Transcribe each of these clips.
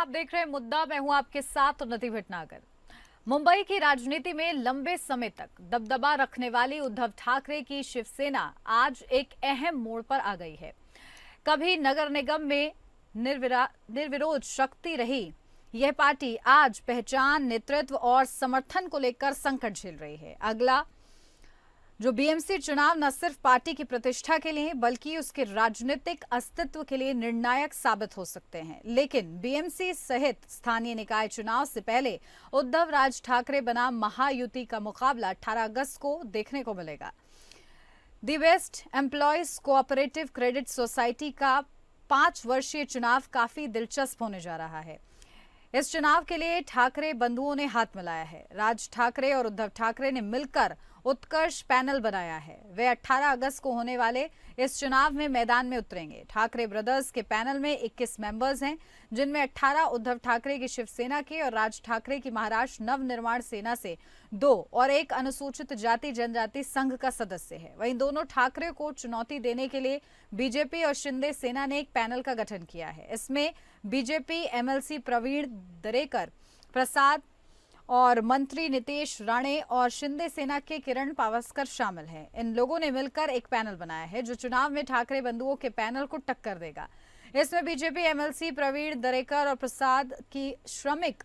आप देख रहे हैं मुद्दा। मैं हूं आपके साथ उन्नति भटनागर। मुंबई की राजनीति में लंबे समय तक दबदबा रखने वाली उद्धव ठाकरे की शिवसेना आज एक अहम मोड़ पर आ गई है। कभी नगर निगम में निर्विरोध शक्ति रही यह पार्टी आज पहचान, नेतृत्व और समर्थन को लेकर संकट झेल रही है। अगला जो बीएमसी चुनाव न सिर्फ पार्टी की प्रतिष्ठा के लिए बल्कि उसके राजनीतिक अस्तित्व के लिए निर्णायक साबित हो सकते हैं। लेकिन बीएमसी सहित स्थानीय निकाय चुनाव से पहले उद्धव राज ठाकरे बना महायुति का मुकाबला 18 अगस्त को देखने को मिलेगा। The best employees cooperative credit society का 5 वर्षीय चुनाव काफी दिलचस्प होने जा रहा है। इस चुनाव के लिए ठाकरे बंधुओं ने हाथ मिलाया है। राज ठाकरे और उद्धव ठाकरे ने मिलकर उत्कर्ष पैनल बनाया है। वे 18 अगस्त को होने वाले इस चुनाव में मैदान में उतरेंगे। ठाकरे ब्रदर्स के पैनल में 21 मेंबर्स हैं, जिनमें 18 उद्धव ठाकरे की शिवसेना के और राज ठाकरे की महाराष्ट्र नवनिर्माण सेना से 2 और 1 अनुसूचित जाति जनजाति संघ का सदस्य है। वहीं दोनों ठाकरे को चुनौती देने के लिए बीजेपी और शिंदे सेना ने एक पैनल का गठन किया है। इसमें बीजेपी एमएलसी प्रवीण दरेकर प्रसाद और मंत्री नितेश राणे और शिंदे सेना के किरण पावस्कर शामिल हैं। इन लोगों ने मिलकर एक पैनल बनाया है जो चुनाव में ठाकरे बंधुओं के पैनल को टक्कर देगा। इसमें बीजेपी एमएलसी प्रवीण दरेकर और प्रसाद की श्रमिक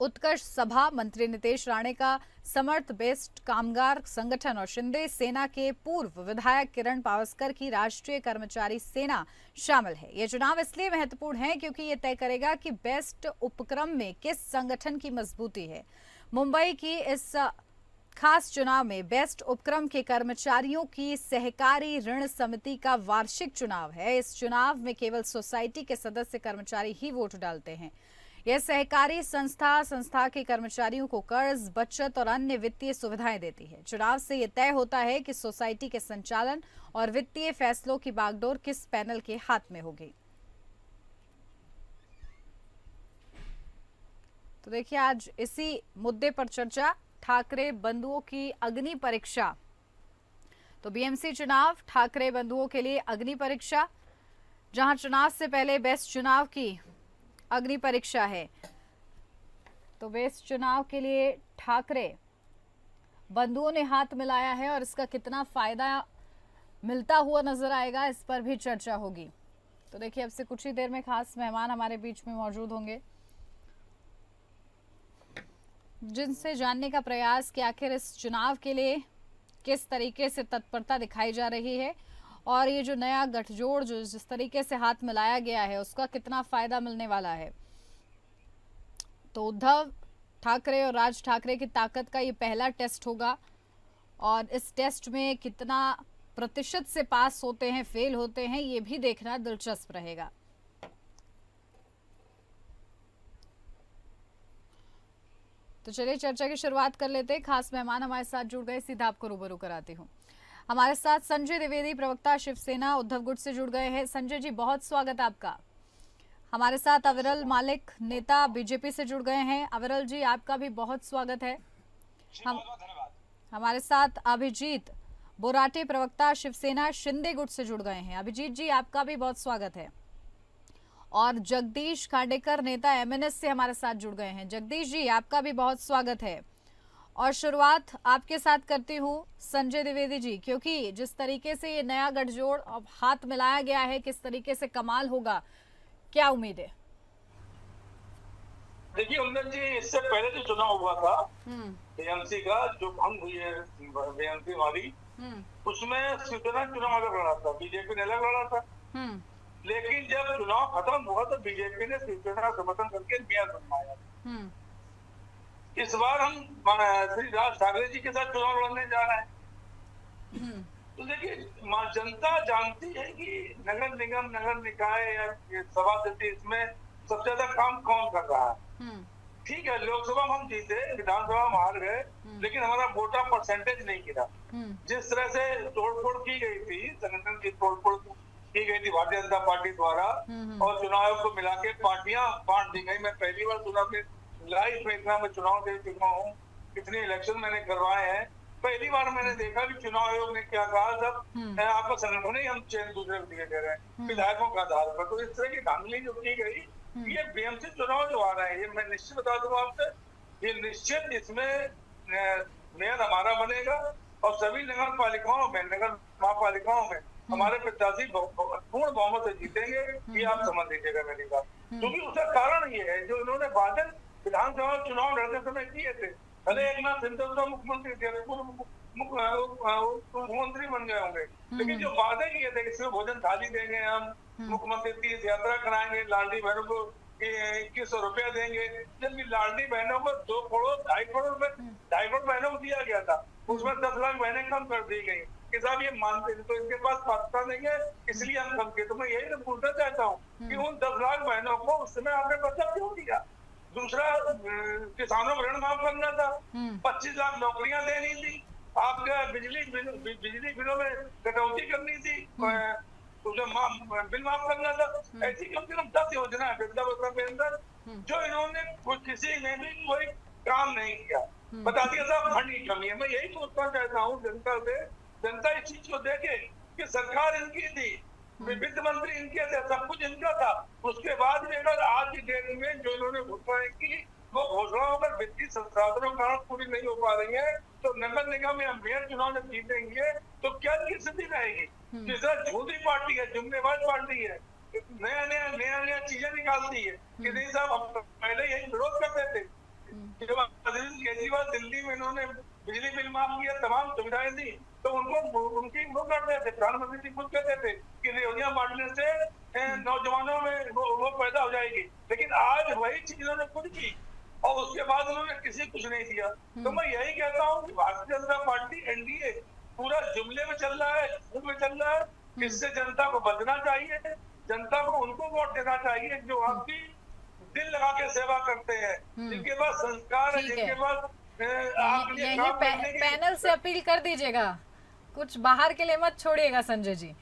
उत्कर्ष सभा, मंत्री नितेश राणे का समर्थ बेस्ट कामगार संगठन और शिंदे सेना के पूर्व विधायक किरण पावस्कर की राष्ट्रीय कर्मचारी सेना शामिल है। यह चुनाव इसलिए महत्वपूर्ण है क्योंकि यह तय करेगा कि बेस्ट उपक्रम में किस संगठन की मजबूती है। मुंबई की इस खास चुनाव में बेस्ट उपक्रम के कर्मचारियों की सहकारी ऋण समिति का वार्षिक चुनाव है। इस चुनाव में केवल सोसाइटी के सदस्य कर्मचारी ही वोट डालते हैं। यह सहकारी संस्था के कर्मचारियों को कर्ज, बचत और अन्य वित्तीय सुविधाएं देती है। चुनाव से यह तय होता है कि सोसाइटी के संचालन और वित्तीय फैसलों की बागडोर किस पैनल के हाथ में होगी। तो देखिए, आज इसी मुद्दे पर चर्चा, ठाकरे बंधुओं की अग्नि परीक्षा। तो बीएमसी चुनाव ठाकरे बंधुओं के लिए अग्नि परीक्षा, जहां चुनाव से पहले बेस्ट चुनाव की अग्नि परीक्षा है। तो बेस्ट चुनाव के लिए ठाकरे बंधुओं ने हाथ मिलाया है और इसका कितना फायदा मिलता हुआ नजर आएगा, इस पर भी चर्चा होगी। तो देखिए, अब से कुछ ही देर में खास मेहमान हमारे बीच में मौजूद होंगे, जिनसे जानने का प्रयास कि आखिर इस चुनाव के लिए किस तरीके से तत्परता दिखाई जा रही है और ये जो नया गठजोड़ जो जिस तरीके से हाथ मिलाया गया है उसका कितना फायदा मिलने वाला है। तो उद्धव ठाकरे और राज ठाकरे की ताकत का ये पहला टेस्ट होगा और इस टेस्ट में कितना प्रतिशत से पास होते हैं, फेल होते हैं, ये भी देखना दिलचस्प रहेगा। तो चलिए चर्चा की शुरुआत कर लेते हैं। खास मेहमान हमारे साथ जुड़ गए, सीधा आपको रूबरू कराती हूँ। हमारे साथ संजय द्विवेदी, प्रवक्ता शिवसेना उद्धव गुट से जुड़ गए हैं। संजय जी, बहुत स्वागत आपका। हमारे साथ अविरल मालिक, नेता बीजेपी से जुड़ गए हैं। अविरल जी, आपका भी बहुत स्वागत है। हमारे साथ अभिजीत बोराटे, प्रवक्ता शिवसेना शिंदे गुट से जुड़ गए हैं। अभिजीत जी, आपका भी बहुत स्वागत है। और जगदीश खांडेकर, नेता एमएनएस से हमारे साथ जुड़ गए हैं। जगदीश जी, आपका भी बहुत स्वागत है। और शुरुआत आपके साथ करती हूँ संजय द्विवेदी जी, क्योंकि जिस तरीके से ये नया गठजोड़ अब हाथ मिलाया गया है, किस तरीके से कमाल होगा, क्या उम्मीद है? देखिए उन्नत जी, इससे पहले जो चुनाव हुआ था बीएमसी का, जो भंग हुई है बीएमसी वाली, उसमें शिवसेना चुनाव अलग लड़ा था, बीजेपी ने अलग लड़ा था। लेकिन जब चुनाव खत्म हुआ तो बीजेपी ने शिवसेना का समर्थन करके मेयर बनवाया। इस बार हम श्री राज ठाकरे जी के साथ चुनाव लड़ने जा रहे हैं। तो देखिए, जनता जानती है कि नगर निगम, नगर निकाय या सभापति, इसमें सबसे ज्यादा काम कौन कर रहा है। ठीक है, लोकसभा में हम जीते, विधानसभा में हार गए, लेकिन हमारा वोटा परसेंटेज नहीं गिरा। जिस तरह से तोड़फोड़ की गई थी, संगठन की तोड़फोड़ की गई थी भारतीय जनता पार्टी द्वारा और चुनाव आयोग को मिला के पार्टियां बांट दी गई। मैं पहली बार चुनाव के लाइफ में इतना मैं चुनाव दे चुका हूँ, कितने इलेक्शन मैंने करवाए हैं। पहली बार मैंने देखा कि चुनाव आयोग ने क्या कहा, जब आपका संगठन ही हम चेंज दूसरे को दे रहे हैं विधायकों के आधार पर। तो इस तरह की धांधली जो की गई ये बीएमसी चुनाव जो आ रहे हैं, ये मैं निश्चित बता दूं आपसे, ये निश्चित इसमें मेयर हमारा बनेगा और सभी नगर पालिकाओं में, नगर महापालिकाओं में हमारे प्रत्याशी पूर्ण बहुमत से जीतेंगे। ये आप समझ लीजिएगा मेरी बात, क्योंकि उसका कारण ये है जो इन्होंने वादे विधानसभा चुनाव लड़ते समय किए थे। भले एक नाथ शिंदे मुख्यमंत्री थे, मुख्यमंत्री बन गए होंगे, लेकिन जो वादे किए थे, इसमें भोजन थाली देंगे हम, मुख्यमंत्री तीर्थ यात्रा कराएंगे, लाडली बहनों को 2100 रुपया देंगे, जबकि लाडली बहनों को 2 करोड़ 2.5 करोड़ बहनों को दिया गया था, उसमें 10 लाख बहनें कम कर दी गई कि साहब ये मानते थे तो इनके पास पात्रता नहीं है, इसलिए हम कम किए। तो मैं यही तो पूछना चाहता हूँ कि उन 10 लाख बहनों को उस समय आपने बचा क्यों दिया? दूसरा, किसानों को ऋण माफ करना था, 25 लाख नौकरियां देनी थी, आपका बिजली बिलों में कटौती करनी थी, उसे बिल माफ करना था। ऐसी कम से कम 10 योजना है वृद्धावस्था के अंदर जो इन्होंने किसी ने भी कोई काम नहीं किया। बता दिया साहब फंड की कमी है। मैं यही सोचना चाहता हूँ जनता से, जनता इस चीज को देखे कि सरकार इनकी थी, वित्त मंत्री इनके थे, सब कुछ इनका था, उसके बाद भी अगर आज की डेट में जो इन्होंने घोषणाएं की वो घोषणाओं पर वित्तीय संसाधनों के कारण पूरी नहीं हो पा रही है, तो नगर निगम या मेयर चुनाव जब जीतेंगे तो क्या स्थिति रहेगी? जैसा झूठी पार्टी है, जुमलेबाज पार्टी है, नया चीजें निकालती है कि नहीं साहब हम पहले यही विरोध करते थे। जब अरविंद केजरीवाल दिल्ली में इन्होंने बिजली बिल माफ किया, तमाम सुविधाएं दी, तो उनको उनकी वो करते थे, प्रधानमंत्री जी खुद कहते थे कि रेवड़ियां बांटने से नौजवानों में वो पैदा हो जाएगी, लेकिन आज वही चीज इन्होंने खुद की और उसके बाद उन्होंने किसी कुछ नहीं दिया। तो मैं यही कहता हूँ कि भारतीय जनता पार्टी एनडीए पूरा जुमले में चल रहा है, झूठ में चल रहा है। इससे जनता को बचना चाहिए, जनता को उनको वोट देना चाहिए जो आपकी दिल लगा के सेवा करते हैं, जिनके पास संस्कार है, जिनके पास यही पैनल से अपील कर दीजिएगा, कुछ बाहर के लिए मत छोड़िएगा संजय जी।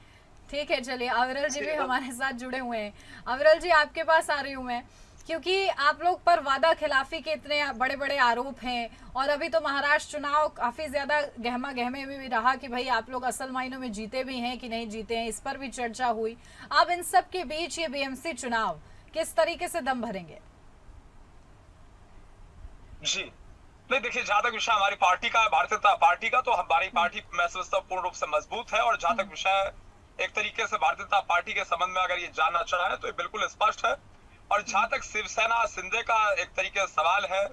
ठीक है, चलिए अविरल जी भी हमारे साथ जुड़े हुए हैं। अविरल जी, आपके पास आ रही हूँ मैं, क्योंकि आप लोग पर वादा खिलाफी के इतने बड़े बड़े आरोप हैं और अभी तो महाराष्ट्र चुनाव काफी ज्यादा गहमा गहमे में भी रहा कि भाई आप लोग असल मायनों में जीते भी हैं कि नहीं जीते हैं, इस पर भी चर्चा हुई। अब इन सब के बीच ये बीएमसी चुनाव किस तरीके से दम भरेंगे? जी नहीं, देखिए, जहां तक विषय हमारी पार्टी का, भारतीय जनता पार्टी का, तो हमारी पार्टी मैं समझता हूँ पूर्ण रूप से मजबूत है। और जहां तक विषय एक तरीके से भारतीय जनता पार्टी के संबंध में अगर ये जानना चाहे तो ये बिल्कुल स्पष्ट है। और जहां तक शिवसेना शिंदे का एक तरीके से सवाल है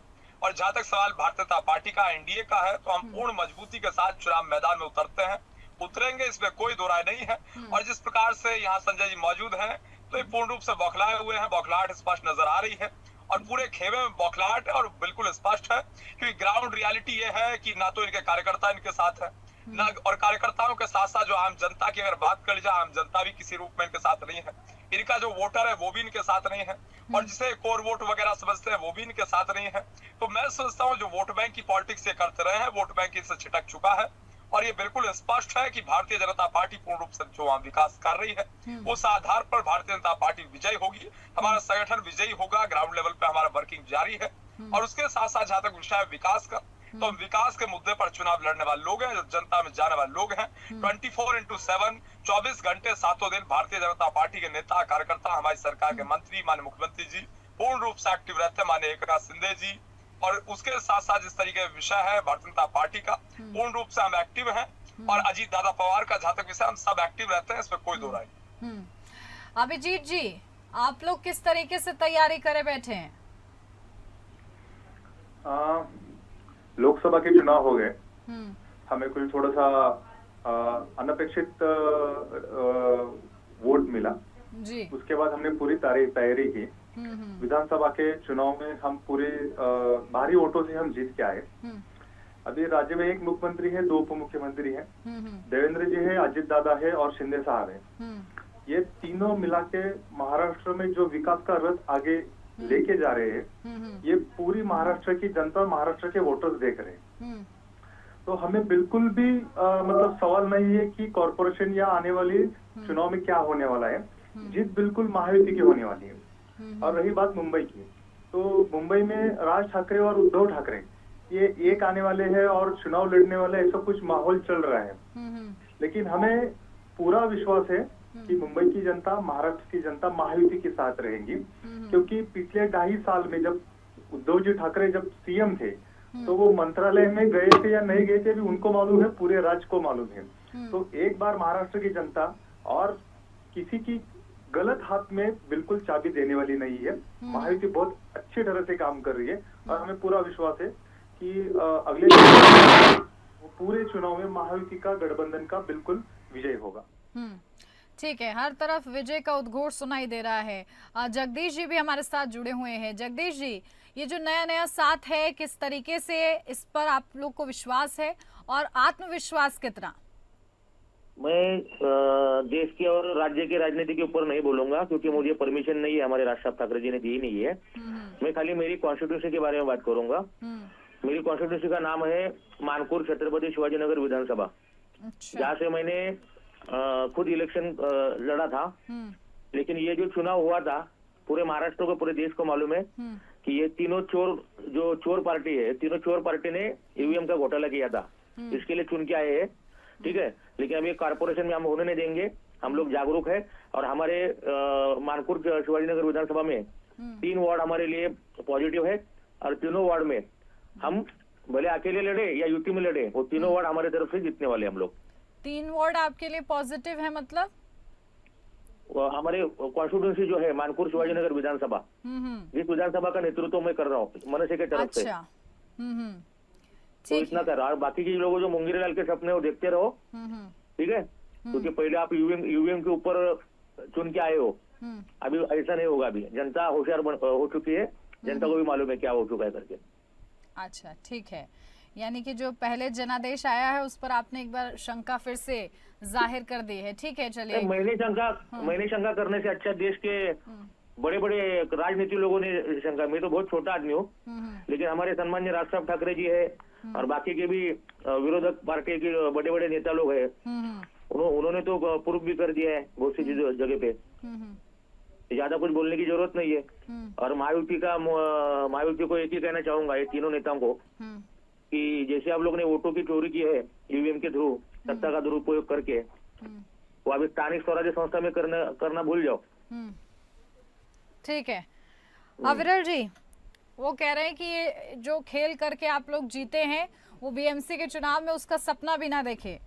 और जहां तक सवाल भारतीय जनता पार्टी का, एनडीए का है, तो हम पूर्ण मजबूती के साथ चुनाव मैदान में उतरते हैं, उतरेंगे, इसमें कोई दो राय नहीं है। और जिस प्रकार से यहाँ संजय जी मौजूद हैं तो ये पूर्ण रूप से बौखलाए हुए हैं, बौखलाहट स्पष्ट नजर आ रही है और पूरे खेमे में बौखलाहट है और बिल्कुल स्पष्ट है, क्योंकि ग्राउंड रियलिटी ये है कि ना तो इनके कार्यकर्ता इनके साथ है, ना और कार्यकर्ताओं के साथ साथ जो आम जनता की अगर बात कर ली जाए, आम जनता भी किसी रूप में इनके साथ नहीं है। इनका जो वोटर है वो भी इनके साथ नहीं है और जिसे कोर वोट वगैरह समझते हैं वो भी इनके साथ नहीं है। तो मैं समझता हूँ जो वोट बैंक की पॉलिटिक्स ये करते रहे हैं, वोट बैंक इनसे छिटक चुका है और ये बिल्कुल स्पष्ट है कि भारतीय जनता पार्टी पूर्ण रूप से जो वहाँ विकास कर रही है उस आधार पर भारतीय जनता पार्टी विजयी होगी, हमारा संगठन विजयी होगा, ग्राउंड लेवल पे हमारा वर्किंग जारी है। और उसके साथ साथ जहाँ तक विषय विकास का, तो हम विकास के मुद्दे पर चुनाव लड़ने वाले लोग हैं, जो जनता में जाने वाले लोग हैं। 24/7 24 घंटे 7 दिन भारतीय जनता पार्टी के नेता कार्यकर्ता, हमारी सरकार के मंत्री, माननीय मुख्यमंत्री जी पूर्ण रूप से एक्टिव रहते हैं, माननीय एकनाथ शिंदे जी। और उसके साथ साथ जिस तरीके का विषय है भारतीय जनता पार्टी का, पूर्ण रूप से हम एक्टिव हैं और अजीत दादा पवार का जहाँ तक विषय, हम सब एक्टिव रहते हैं, इसमें कोई दो राय नहीं। अभिजीत जी, आप लोग किस तरीके से तैयारी करे बैठे हैं? लोकसभा के चुनाव हो गए, हमें कुछ थोड़ा सा अनपेक्षित वोट मिला जी। उसके बाद हमने पूरी तैयारी की। विधानसभा के चुनाव में हम पूरे भारी वोटों से हम जीत के आए। अभी राज्य में एक मुख्यमंत्री है, 2 उप मुख्यमंत्री हैं, देवेंद्र जी है, अजीत दादा है और शिंदे साहब है। ये तीनों मिला के महाराष्ट्र में जो विकास का रथ आगे लेके जा रहे हैं, ये पूरी महाराष्ट्र की जनता, महाराष्ट्र के वोटर्स देख रहे हैं। तो हमें बिल्कुल भी मतलब सवाल नहीं है कि कॉर्पोरेशन या आने वाली चुनाव में क्या होने वाला है। जीत बिल्कुल महायुति की होने वाली है। और रही बात मुंबई की, तो मुंबई में राज ठाकरे और उद्धव ठाकरे ये एक आने वाले हैं और चुनाव लड़ने वाले, ऐसा कुछ माहौल चल रहा है। लेकिन हमें पूरा विश्वास है कि मुंबई की जनता, महाराष्ट्र की जनता महायुति के साथ रहेंगी, क्योंकि पिछले 2.5 साल में जब उद्धव जी ठाकरे जब सीएम थे तो वो मंत्रालय में गए थे या नहीं गए थे भी उनको मालूम है, पूरे राज्य को मालूम है। तो एक बार महाराष्ट्र की जनता और किसी की गलत हाथ में बिल्कुल चाबी देने वाली नहीं है। महायुति बहुत अच्छी तरह से काम कर रही है और हमें पूरा विश्वास है कि अगले पूरे चुनाव में महायुति का, गठबंधन का बिल्कुल विजय होगा। ठीक है, हर तरफ विजय का उद्घोष सुनाई दे रहा है। जगदीश जी भी हमारे साथ जुड़े हुए हैं। जगदीश जी, ये जो नया साथ है, किस तरीके से इस पर आप लोग को विश्वास है और आत्मविश्वास कितना? मैं देश के और राज्य के राजनीति के ऊपर नहीं बोलूंगा, क्योंकि मुझे परमिशन नहीं है, हमारे राज साहब ठाकरे जी ने दी नहीं है। मैं खाली मेरी कॉन्स्टिट्यूंसी के बारे में बात करूंगा। मेरी कॉन्स्टिट्यूंसी का नाम है मानकुर छत्रपति शिवाजीनगर विधानसभा, जहाँ से मैंने खुद इलेक्शन लड़ा था। लेकिन ये जो चुनाव हुआ था, पूरे महाराष्ट्र को, पूरे देश को मालूम है कि ये तीनों चोर पार्टी है, तीनों चोर पार्टी ने ईवीएम का घोटाला किया था, इसके लिए चुन के आए हैं। ठीक है, लेकिन अभी कॉर्पोरेशन में हम होने नहीं देंगे। हम लोग जागरूक है और हमारे मानकुर शिवाजीनगर विधानसभा में 3 वार्ड हमारे लिए पॉजिटिव है और तीनों वार्ड में हम भले अकेले लड़े या यूटी में लड़े, वो तीनों वार्ड हमारे तरफ से जीतने वाले हम लोग। 3 वार्ड आपके लिए पॉजिटिव है, मतलब हमारे कॉन्स्टिट्यूंसी जो है मानकुर शिवाजीनगर विधानसभा, जिस विधानसभा का नेतृत्व मैं कर रहा हूँ मनसे के तरफ से, तो इतना कर रहा। और बाकी के लोगों जो मुंगेरीलाल के सपने वो देखते रहो, ठीक है, क्योंकि पहले आप यूवीएम के ऊपर चुन के आए हो, अभी ऐसा नहीं होगा। अभी जनता होशियार हो चुकी है, जनता को भी मालूम है क्या हो चुका है करके। अच्छा, ठीक है, यानी कि जो पहले जनादेश आया है उस पर आपने एक बार शंका फिर से जाहिर कर दी है। ठीक है, चलिए। मैंने शंका करने से अच्छा देश के बड़े बड़े राजनीति लोगों ने शंका। मैं तो बहुत छोटा आदमी हूँ, लेकिन हमारे सम्मान्य राज साहब ठाकरे जी है और बाकी के भी विरोधक पार्टी के बड़े बड़े नेता लोग है, उन्होंने तो प्रूफ भी कर दिया है बहुत सी जगह पे। ज्यादा कुछ बोलने की जरूरत नहीं है। और महायुति को एक ही कहना चाहूंगा, ये तीनों नेताओं को, कि जैसे आप लोग ने वोटों की चोरी की है ईवीएम के थ्रू, सत्ता का दुरुपयोग करके, वो अभी स्थानिक स्वराज्य संस्था में करना भूल जाओ। ठीक है, अविरल जी, वो कह रहे हैं कि ये जो खेल करके आप लोग जीते हैं, वो बीएमसी के चुनाव में उसका सपना भी ना देखे।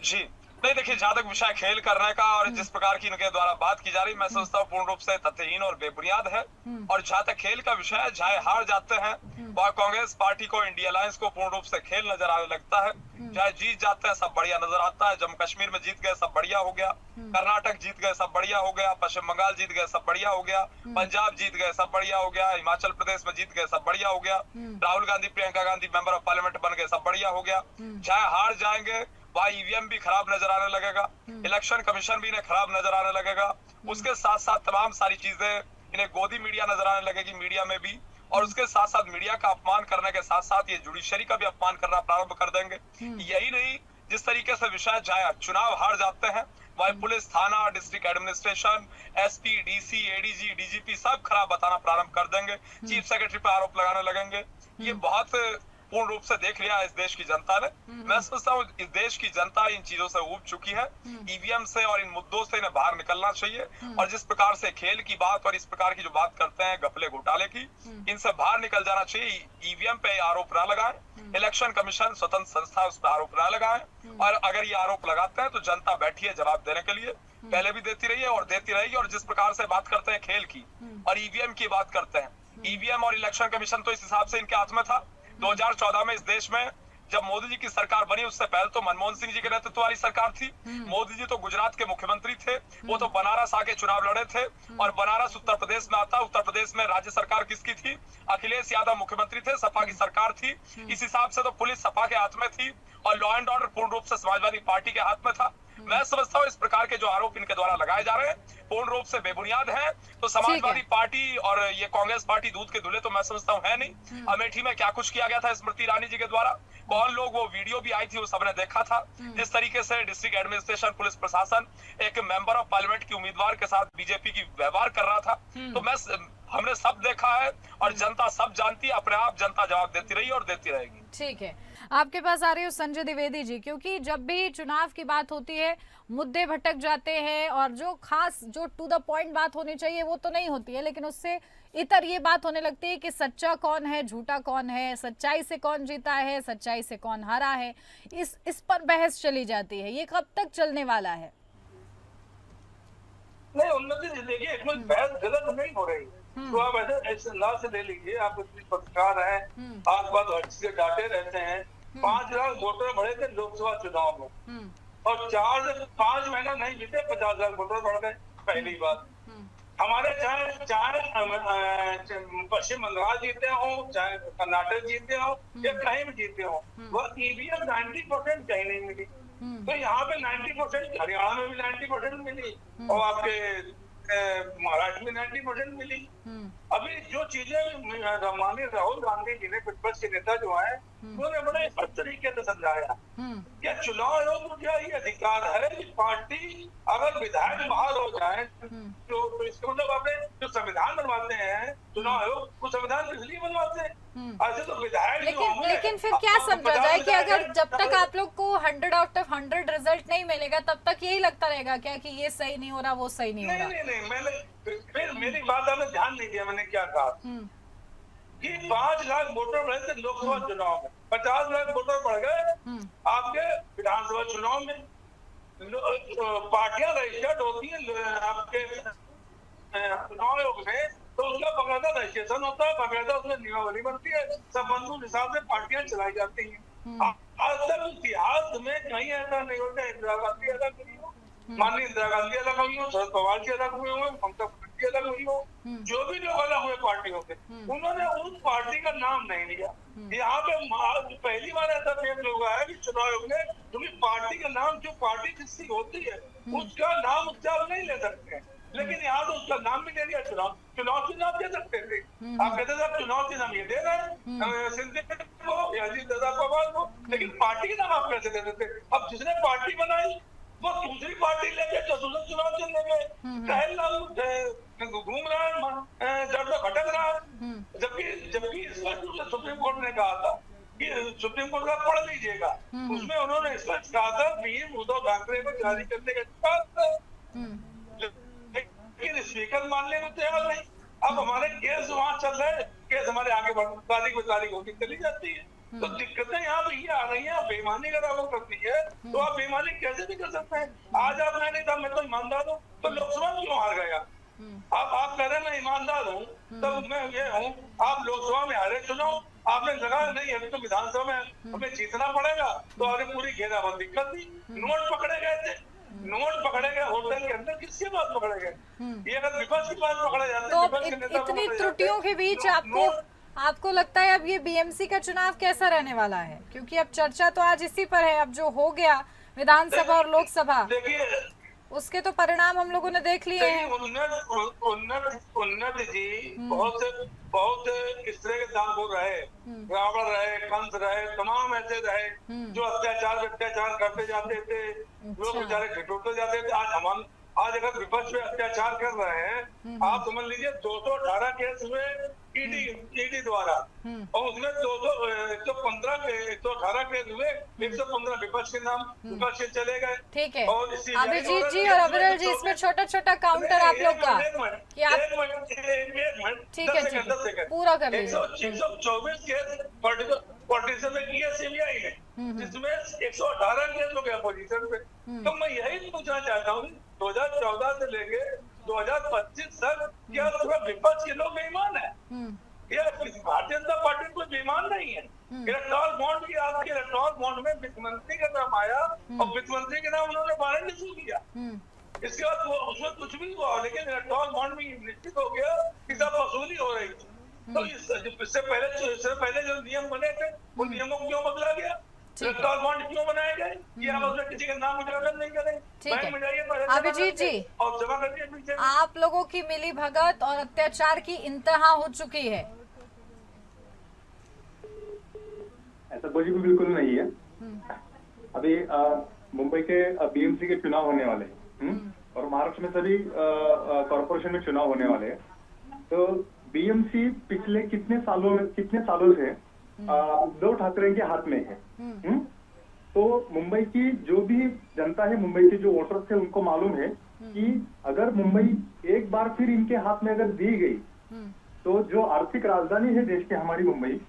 जी नहीं, देखिए, जहां तक विषय खेल करने का और जिस प्रकार की इनके द्वारा बात की जा रही, मैं समझता हूँ पूर्ण रूप से तथ्यहीन और बेबुनियाद है। और जहां तक खेल का विषय है, चाहे हार जाते हैं, वह कांग्रेस पार्टी को, इंडिया अलायंस को पूर्ण रूप से खेल नजर आने लगता है। चाहे जीत जाते हैं, सब बढ़िया नजर आता है। जम्मू कश्मीर में जीत गए, सब बढ़िया हो गया। कर्नाटक जीत गए, सब बढ़िया हो गया। पश्चिम बंगाल जीत गए, सब बढ़िया हो गया। पंजाब जीत गए, सब बढ़िया हो गया। हिमाचल प्रदेश में जीत गए, सब बढ़िया हो गया। Rahul Gandhi, Priyanka Gandhi member of parliament बन गए, सब बढ़िया हो गया। चाहे हार जाएंगे, वहाँ ईवीएम भी खराब नजर आने लगेगा, इलेक्शन कमीशन भी इन्हें खराब नजर आने लगेगा। उसके साथ साथ तमाम सारी चीजें इन्हें गोदी मीडिया नजर आने लगेगी, मीडिया में भी। और उसके साथ साथ मीडिया का अपमान करने के साथ साथ ये जुडिशरी का भी अपमान करना प्रारंभ कर देंगे। यही नहीं, जिस तरीके से विषय जाए, चुनाव हार जाते हैं, वह पुलिस थाना, district administration, SP, DC, ADG, DGP सब खराब बताना प्रारंभ कर देंगे। चीफ सेक्रेटरी पर आरोप लगाने लगेंगे। ये बहुत पूर्ण रूप से देख लिया इस देश की जनता ने। मैं समझता हूँ इस देश की जनता इन चीजों से ऊब चुकी है। ईवीएम से और इन मुद्दों से इन्हें बाहर निकलना चाहिए। और जिस प्रकार से खेल की बात और इस प्रकार की जो बात करते हैं घपले घोटाले की, इनसे बाहर निकल जाना चाहिए। ईवीएम पे आरोप न लगाएं, इलेक्शन कमीशन स्वतंत्र संस्था उस पर आरोप न लगाएं। और अगर ये आरोप लगाते हैं तो जनता बैठी है जवाब देने के लिए, पहले भी देती रही है और देती रहेगी। और जिस प्रकार से बात करते हैं खेल की और ईवीएम की बात करते हैं, ईवीएम और इलेक्शन कमीशन तो इस हिसाब से इनके हाथ में था। 2014 में इस देश में जब मोदी जी की सरकार बनी, उससे पहले तो मनमोहन सिंह जी के नेतृत्व वाली सरकार थी। मोदी जी तो गुजरात के मुख्यमंत्री थे, वो तो बनारस आके चुनाव लड़े थे। और बनारस उत्तर प्रदेश में आता, उत्तर प्रदेश में राज्य सरकार किसकी थी? अखिलेश यादव मुख्यमंत्री थे, सपा की सरकार थी। इस हिसाब से तो पुलिस सपा के हाथ में थी और लॉ एंड ऑर्डर पूर्ण रूप से समाजवादी पार्टी के हाथ में था। मैं समझता हूँ इस प्रकार के जो आरोप इनके द्वारा लगाए जा रहे हैं पूर्ण रूप से बेबुनियाद है। तो समाजवादी पार्टी और ये कांग्रेस पार्टी दूध के धुले तो मैं समझता हूँ है नहीं। अमेठी में क्या कुछ किया गया था स्मृति ईरानी जी के द्वारा, कौन लोग, वो वीडियो भी आई थी, वो सबने देखा था। जिस तरीके से डिस्ट्रिक्ट एडमिनिस्ट्रेशन, पुलिस प्रशासन एक मेंबर ऑफ पार्लियामेंट की उम्मीदवार के साथ बीजेपी की व्यवहार कर रहा था। तो मैं हमने सब देखा है और जनता सब जानती है, अपने आप जनता जवाब देती रही और देती रहेगी। ठीक है, आपके पास आ रही हूँ संजय द्विवेदी जी, क्योंकि जब भी चुनाव की बात होती है मुद्दे भटक जाते हैं और जो खास जो टू द पॉइंट बात होनी चाहिए वो तो नहीं होती है, लेकिन उससे इतर ये बात होने लगती है कि सच्चा कौन है, झूठा कौन है, सच्चाई से कौन जीता है, सच्चाई से कौन हारा है। इस पर बहस चली जाती है, ये कब तक चलने वाला है? नहीं, उन्नति देखिए, इसमें बहस गलत नहीं हो रही। तो आप ऐसे ना से ले लीजिए, आप पत्रकार हैं, आस-पास हर चीज डाटे रहते हैं। 5 लाख वोटर बढ़े थे लोकसभा चुनाव में और 4 से 5 महीना नहीं बीते 50 लाख वोटर बढ़ गए। पहली बात, हमारे चाहे पश्चिम बंगाल जीते हो, चाहे कर्नाटक जीते हो या कहीं भी जीते हो, वह ईवीएम 90% कहीं नहीं मिली। तो यहाँ पे 90% हरियाणा में भी 90% मिली और आपके महाराष्ट्र में 90% मिली। अभी जो चीजें माननीय राहुल गांधी जी ने, विपक्ष के नेता जो है, उन्होंने बड़े हर तरीके से समझाया क्या चुनाव आयोग को क्या ये अधिकार है कि पार्टी अगर विधायक बाहर हो जाए तो इसका मतलब आपने जो संविधान बनवाते हैं चुनाव आयोग, वो संविधान इसलिए बनवाते हैं। ऐसे तो विधायक लेकिन फिर क्या समझा जाए कि अगर जब तक आप लोग को 100 आउट ऑफ 100 रिजल्ट नहीं मिलेगा तब तक यही लगता रहेगा क्या कि ये सही नहीं हो रहा, वो सही नहीं हो रहा? नहीं, मैंने फिर मेरी बात आपने ध्यान नहीं दिया। मैंने क्या कहा कि 5 लाख वोटर बढ़े थे लोकसभा चुनाव में, 50 लाख वोटर बढ़ गए आपके विधानसभा चुनाव में। पार्टियां रजिस्टर्ड होती है आपके चुनाव आयोग में, तो उसका बकायदा रजिस्ट्रेशन होता है, बकायदा उसमें नियमावली बनती है, संबंधित हिसाब से पार्टियां चलाई जाती हैं। आज तक इतिहास में कहीं ऐसा नहीं होता। इंदिरा गांधी अलग हुई हो, माननीय इंदिरा गांधी अलग हुई हो, शरद पवार जी अलग हुए हो, ममता बनर्जी अलग हुई हो, जो भी लोग अलग हुए पार्टियों के, उन्होंने उस पार्टी का नाम नहीं लिया। यहाँ पे पहली बार ऐसा फेक लोग आया कि चुनाव आयोग ने क्योंकि पार्टी का नाम, जो पार्टी जिसकी होती है उसका नाम उच्चार नहीं ले सकते, लेकिन यहाँ तो उसका नाम भी ले लिया। चुनाव चिन्ह दे सकते थे, आप कहते थे आप चुनाव चिन्ह ये दे रहे हैं सिंधिया को या अजीत पवार को, लेकिन पार्टी का नाम आप कैसे दे देते? अब जिसने पार्टी बनाई वो दूसरी पार्टी लेके दूसरा चुनाव चिन्ह लेके टहल रहा, घूम रहा है, जड़ तो खटक रहा है। जबकि सुप्रीम कोर्ट ने कहा था कि सुप्रीम कोर्ट का पढ़ लीजिएगा, उसमें उन्होंने स्पष्ट कहा था पीएम उद्धव ठाकरे को जारी करने का अधिकार, लेकिन स्पीकर मानने को तैयार नहीं। अब हमारे केस वहाँ चल रहे, केस हमारे आगे तारीख होती चली जाती है। तो दिक्कतें यहाँ पे ये आ रही है। बेईमानी अगर आपको करनी है तो आप बेईमानी कैसे भी कर सकते हैं। आज आप नहीं था मैं तो ईमानदार हूँ, तो लोकसभा क्यों हार गया? आप कह रहे मैं ईमानदार हूँ, तब मैं ये हूँ, आप लोकसभा में हारे चुनाव, आपने लगा नहीं अभी तो विधानसभा में हमें जीतना पड़ेगा, तो आपने पूरी घेराबंदी कर दी। नोट पकड़े गए थे, नोट पकड़े गए होटल के अंदर, किसके पास पकड़े गए? ये अगर विपक्ष के पास पकड़े जाते तो इतनी त्रुटियों के बीच आपको लगता है अब ये बीएमसी का चुनाव कैसा रहने वाला है? क्योंकि अब चर्चा तो आज इसी पर है। अब जो हो गया विधानसभा और लोकसभा, देखिए उसके तो परिणाम हम लोगों ने देख लिए हैं। उन्नत जी बहुत इस तरह के दानपुर रहे, रावण रहे, कंस रहे, तमाम ऐसे रहे जो अत्याचार करते जाते थे, लोग बेचारे ठिठुरते जाते थे। आज अगर विपक्ष पे अत्याचार कर रहे हैं, आप समझ लीजिए 218 केस हुए ईडी द्वारा और उसमें 118 केस हुए, 115 विपक्ष के नाम विपक्ष के चले गए। ठीक है, अभिजीत जी और अविरल जी, इसमें छोटा छोटा काउंटर आप लोग का कि आप ठीक है पूरा कर लीजिए। 124 केस पॉलिटिशियन में किया सीबीआई ने, जिसमें 118 केस हो गया अपोजिशन पे। तो मैं यही पूछना चाहता हूँ 2014 से लेके 2025 तक क्या पूरा विपक्ष के लोग बेईमान है? या भारतीय जनता पार्टी कोई बेईमान नहीं है? इलेक्टोरल बॉन्ड भी, आपके इलेक्टोरल बॉन्ड में वित्त मंत्री का नाम आया और वित्त मंत्री के नाम उन्होंने वारंट इशू किया। इसके बाद उसमें कुछ भी हुआ, लेकिन इलेक्टोरल बॉन्ड में निश्चित हो गया कि सब वसूली हो रही थी। तो इससे पहले जो नियम बने थे उन नियमों को क्यों बदला गया? इलेक्टोरल बॉन्ड क्यों बनाए गए कि आप उसमें किसी का नाम उजागर नहीं करें? बैंक में जाइए, अभिजीत जी, और जमा करिए। आप लोगों की मिली भगत और अत्याचार की इंतहा हो चुकी है। ऐसा कुछ भी बिल्कुल नहीं है। अभी मुंबई के बीएमसी के चुनाव होने वाले हैं और महाराष्ट्र में सभी कॉर्पोरेशन में चुनाव होने वाले हैं। तो बीएमसी पिछले कितने सालों से उद्धव ठाकरे के हाथ में है। तो मुंबई की जो भी जनता है, मुंबई के जो वोटर्स थे, उनको मालूम है कि अगर मुंबई एक बार फिर इनके हाथ में अगर दी गई तो जो आर्थिक राजधानी है देश की हमारी मुंबई,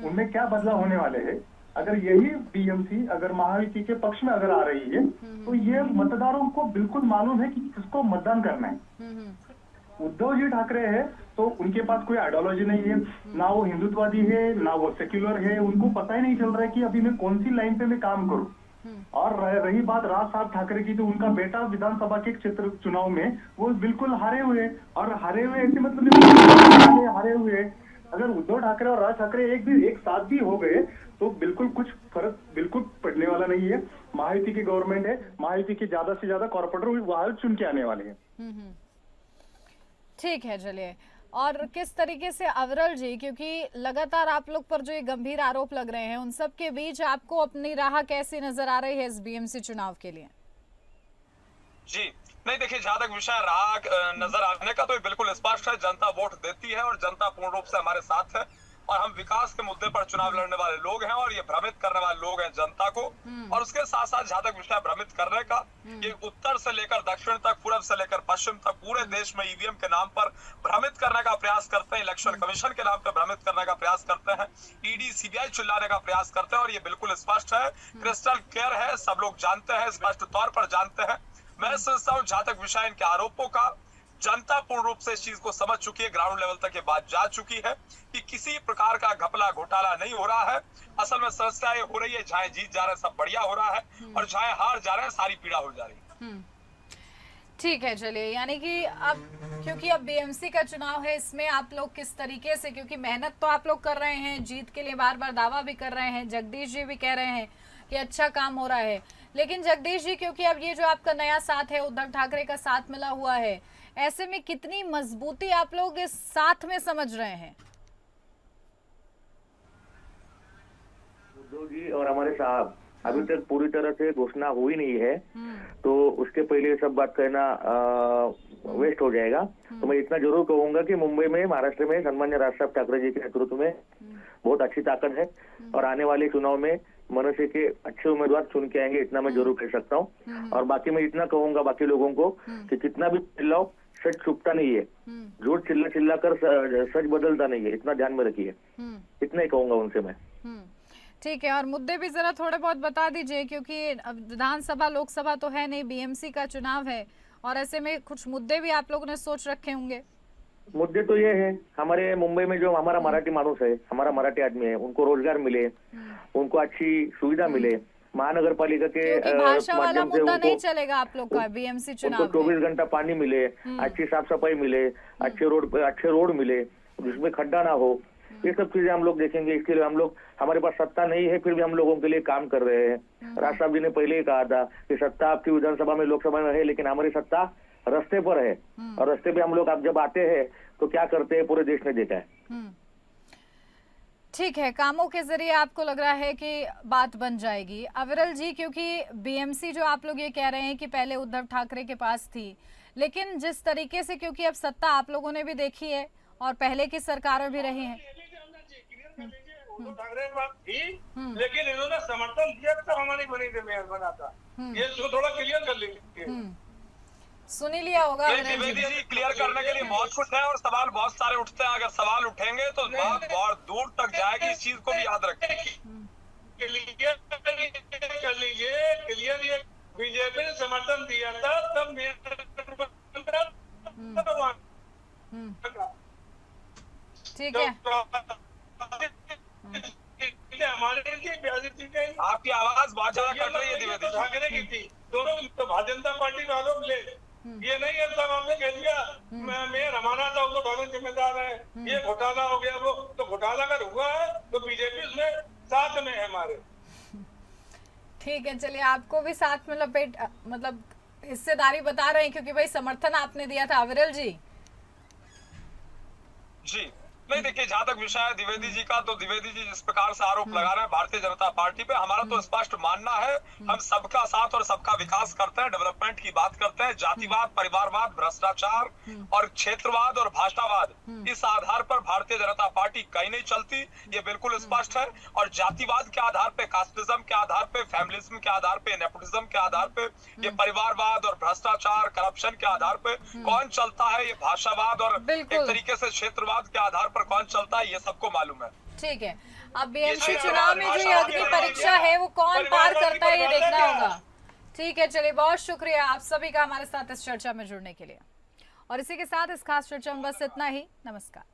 उनमें क्या बदलाव होने वाले हैं। अगर यही बीएमसी अगर महायुति के पक्ष में अगर आ रही है तो ये मतदारों को बिल्कुल मालूम है कि किसको मतदान करना है। उद्धव जी ठाकरे है तो उनके पास कोई आइडियोलॉजी नहीं है, ना वो हिंदुत्ववादी है ना वो सेक्युलर है। उनको पता ही नहीं चल रहा है कि अभी मैं कौन सी लाइन पे मैं काम करूं। और रही बात राज साहब ठाकरे की, तो उनका बेटा विधानसभा के क्षेत्र चुनाव में वो बिल्कुल हारे हुए, और हारे हुए ऐसे मतलब हारे हुए। अगर उद्धव ठाकरे और राज ठाकरे एक साथ भी हो गए तो बिल्कुल कुछ फर्क बिल्कुल पड़ने वाला नहीं है। महायुति की गवर्नमेंट है, महायुति के ज्यादा से ज्यादा कॉर्पोरेटर वहां चुन के आने वाले हैं। ठीक है, चलिए। और किस तरीके से अविरल जी, क्योंकि लगातार आप लोग पर जो ये गंभीर आरोप लग रहे हैं, उन सब के बीच आपको अपनी राह कैसी नजर आ रही है इस बीएमसी चुनाव के लिए? जी नहीं, देखिए जहां तक विषय राह नजर आने का, तो ये बिल्कुल स्पष्ट है। जनता वोट देती है और जनता पूर्ण रूप से हमारे साथ है, और हम विकास के मुद्दे पर चुनाव लड़ने वाले लोग हैं, और ये भ्रमित करने वाले लोग हैं जनता को। और उसके साथ साथ जहां तक विषय भ्रमित करने का, ये उत्तर से लेकर दक्षिण तक, पूर्व से लेकर पश्चिम तक पूरे देश में ईवीएम के नाम पर भ्रमित करने का प्रयास करते हैं, इलेक्शन कमीशन के नाम पर भ्रमित करने का प्रयास करते हैं, ईडी सीबीआई चिल्लाने का प्रयास करते हैं। और ये बिल्कुल स्पष्ट है, क्रिस्टल क्लियर है, सब लोग जानते हैं, स्पष्ट तौर पर जानते हैं। मैं समझता हूँ जहां तक विषय इनके आरोपों का, जनता पूर्ण रूप से इस चीज को समझ चुकी है, ग्राउंड लेवल तक ये बात जा चुकी है कि किसी प्रकार का घपला घोटाला नहीं हो रहा है। असल में समस्या ये हो रही है, जहां जीत जा रहे हैं सब बढ़िया हो रहा है, और जहां हार जा रहे हैं सारी पीड़ा हो जा रही है। ठीक है, चलिए। यानी कि अब क्योंकि अब बीएमसी का चुनाव है, इसमें आप लोग किस तरीके से, क्योंकि मेहनत तो आप लोग कर रहे हैं, जीत के लिए बार बार दावा भी कर रहे हैं, जगदीश जी भी कह रहे हैं कि अच्छा काम हो रहा है, लेकिन जगदीश जी, क्योंकि अब ये जो आपका नया साथ है, उद्धव ठाकरे का साथ मिला हुआ है, ऐसे में कितनी मजबूती आप लोग इस साथ में समझ रहे हैं? उद्धव जी और हमारे साहब अभी तक पूरी तरह से घोषणा हुई नहीं है, तो उसके पहले सब बात कहना वेस्ट हो जाएगा। तो मैं इतना जरूर कहूंगा कि मुंबई में, महाराष्ट्र में सन्मान्य राज साहब ठाकरे जी के नेतृत्व में बहुत अच्छी ताकत है, और आने वाले चुनाव में मनुष्य के अच्छे उम्मीदवार चुन के आएंगे, इतना मैं जरूर कह सकता हूँ। और बाकी मैं इतना कहूंगा बाकी लोगों को कि कितना भी चिल्लाओ, सच छुपता नहीं है, झूठ चिल्ला कर सच बदलता नहीं है, इतना ध्यान में रखिए। इतना ही कहूंगा उनसे मैं। ठीक है, और मुद्दे भी जरा थोड़े बहुत बता दीजिए, क्योंकि विधानसभा लोकसभा तो है नहीं, बीएमसी का चुनाव है, और ऐसे में कुछ मुद्दे भी आप लोगों ने सोच रखे होंगे। मुद्दे तो ये है, हमारे मुंबई में जो हमारा मराठी मानुस है, हमारा मराठी आदमी है, उनको रोजगार मिले, उनको अच्छी सुविधा मिले, महानगर पालिका के भाषा वाला मुद्दा नहीं चलेगा आप लोग का बीएमसी चुनाव में। 24 घंटा पानी मिले, अच्छी साफ सफाई मिले, अच्छे रोड मिले, जिसमें खड्डा ना हो, ये सब चीजें हम लोग देखेंगे। इसके लिए हम लोग, हमारे पास सत्ता नहीं है, फिर भी हम लोगों के लिए काम कर रहे हैं। राज साहब जी ने पहले ही कहा था कि सत्ता आपकी विधानसभा में, लोकसभा में है, लेकिन हमारी सत्ता रास्ते पर है, और रास्ते पे हम लोग अब जब आते हैं तो क्या करते हैं पूरे देश ने देखा है। ठीक है, कामों के जरिए आपको लग रहा है कि बात बन जाएगी। अविरल जी, क्योंकि बीएमसी जो आप लोग ये कह रहे हैं कि पहले उद्धव ठाकरे के पास थी, लेकिन जिस तरीके से, क्योंकि अब सत्ता आप लोगों ने भी देखी है और पहले की सरकारें भी रही हैं, ठाकरे बात थी, लेकिन इन्होंने समर्थन दिया तब हमारी बनी थी, मेयर बना था। ये थोड़ा क्लियर कर लीजिए। सुनी लिया होगा द्विवेदी जी, क्लियर करने के लिए बहुत कुछ है, और सवाल बहुत सारे उठते हैं। अगर सवाल उठेंगे तो बात बहुत दूर तक जाएगी, इस चीज को भी याद रखें। क्लियर कर लीजिए, क्लियर ये बीजेपी ने समर्थन दिया था तब ठीक है। हमारे लिए 82 सीटें, आपकी आवाज बहुत ज्यादा कट रही है द्विवेदी जी। ठाकरे की थी, दोनों तो भारतीय जनता पार्टी का आरोप ले, ये नहीं है सब आपने कह दिया मेयर हमारा था, वो तो जिम्मेदार है, ये घोटाला हो गया, वो तो घोटाला अगर हुआ है तो बीजेपी उसमें साथ में है हमारे। ठीक है, चलिए, आपको भी साथ में लपेट, मतलब हिस्सेदारी बता रहे हैं, क्योंकि भाई समर्थन आपने दिया था। अविरल जी जी नहीं, देखिए जहां तक विषय है द्विवेदी जी का, तो द्विवेदी जी जिस प्रकार से आरोप लगा रहे हैं भारतीय जनता पार्टी पे, हमारा तो स्पष्ट मानना है हम सबका साथ और सबका विकास करते हैं, डेवलपमेंट की बात करते हैं। जातिवाद, परिवारवाद, भ्रष्टाचार और क्षेत्रवाद और भाषावाद, इस आधार पर भारतीय जनता पार्टी कहीं नहीं चलती, ये बिल्कुल स्पष्ट है। और जातिवाद के आधार पे, कास्टिज्म के आधार पे, फैमिलिज्म के आधार पे, नेपोटिज्म के आधार पे, ये परिवारवाद और भ्रष्टाचार, करप्शन के आधार पे कौन चलता है, ये भाषावाद और एक तरीके से क्षेत्रवाद के आधार पर कौन चलता है, ये सबको मालूम है। ठीक है, अब बीएमसी चुनाव में जो ये अग्नि परीक्षा है वो कौन पार करता है ये देखना होगा। ठीक है, चलिए बहुत शुक्रिया आप सभी का हमारे साथ इस चर्चा में जुड़ने के लिए। और इसी के साथ इस खास चर्चा में बस इतना ही। नमस्कार।